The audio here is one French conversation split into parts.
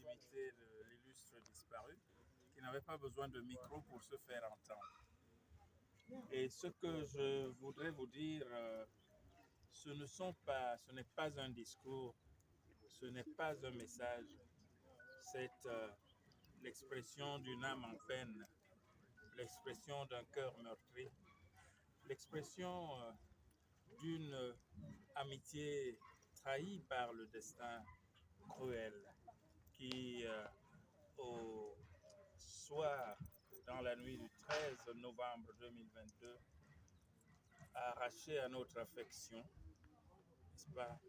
l'intimité de l'illustre disparu, qui n'avait pas besoin de micro pour se faire entendre. Et ce que je voudrais vous dire, ce n'est pas un discours, ce n'est pas un message, c'est l'expression d'une âme en peine, l'expression d'un cœur meurtri, l'expression d'une amitié trahie par le destin cruel qui, au soir, dans la nuit du 13 novembre 2022, a arraché à notre affection, n'est-ce pas,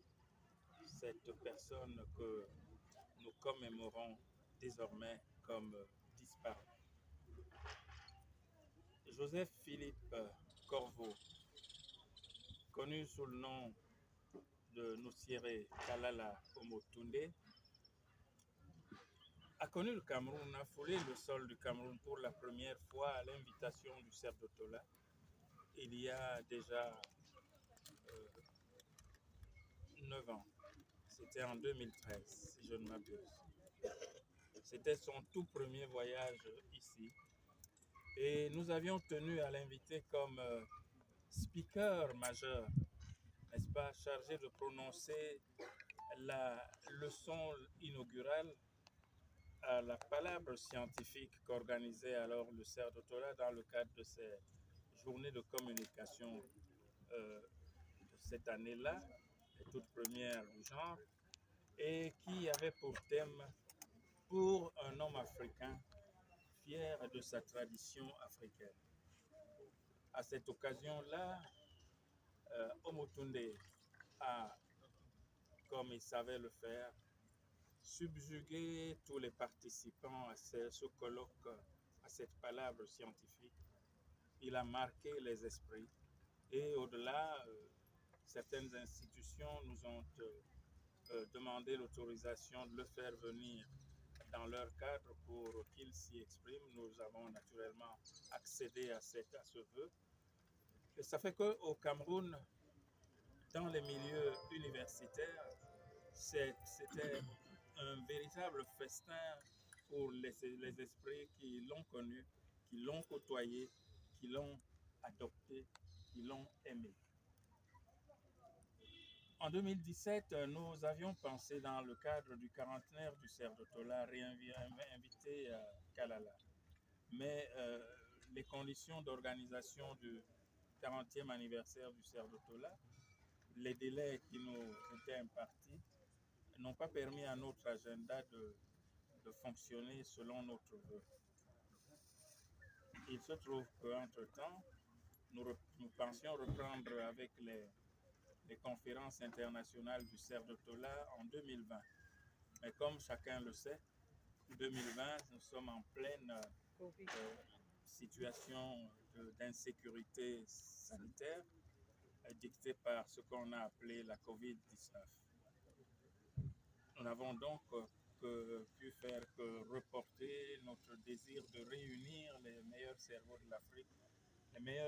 cette personne que nous commémorons désormais comme disparue. Joseph Philippe Corvo, connu sous le nom de Nusiere Kalala Omotunde, a connu le Cameroun, a foulé le sol du Cameroun pour la première fois à l'invitation du cerf d'Otola il y a déjà 9 ans. C'était en 2013, si je ne m'abuse. C'était son tout premier voyage ici. Et nous avions tenu à l'inviter comme speaker majeur, n'est-ce pas, chargé de prononcer la leçon inaugurale à la palabre scientifique qu'organisait alors le cerf d'Otola dans le cadre de ces journées de communication de cette année-là, les toutes premières du genre, et qui avait pour thème « Pour un homme africain fier de sa tradition africaine ». À cette occasion-là, Omotunde a, comme il savait le faire, subjugué tous les participants à ce colloque, à cette palabre scientifique. Il a marqué les esprits et au-delà, certaines institutions nous ont demandé l'autorisation de le faire venir dans leur cadre pour qu'il s'y exprime. Nous avons naturellement accédé à ce vœu. Et ça fait qu'au Cameroun, dans les milieux universitaires, c'était un véritable festin pour les esprits qui l'ont connu, qui l'ont côtoyé, qui l'ont adopté, qui l'ont aimé. En 2017, nous avions pensé, dans le cadre du 40e du cerf d'Otola, réinviter Kalala. Mais les conditions d'organisation du 40e anniversaire du cerf d'Otola, les délais qui nous étaient impartis, n'ont pas permis à notre agenda de fonctionner selon notre vœu. Il se trouve qu'entre-temps, nous pensions reprendre avec les conférences internationales du cerf d'Otola en 2020. Mais comme chacun le sait, 2020, nous sommes en pleine situation d'insécurité sanitaire dictée par ce qu'on a appelé la COVID-19. Nous n'avons donc pu faire que reporter notre désir de réunir les meilleurs cerveaux de l'Afrique, les meilleurs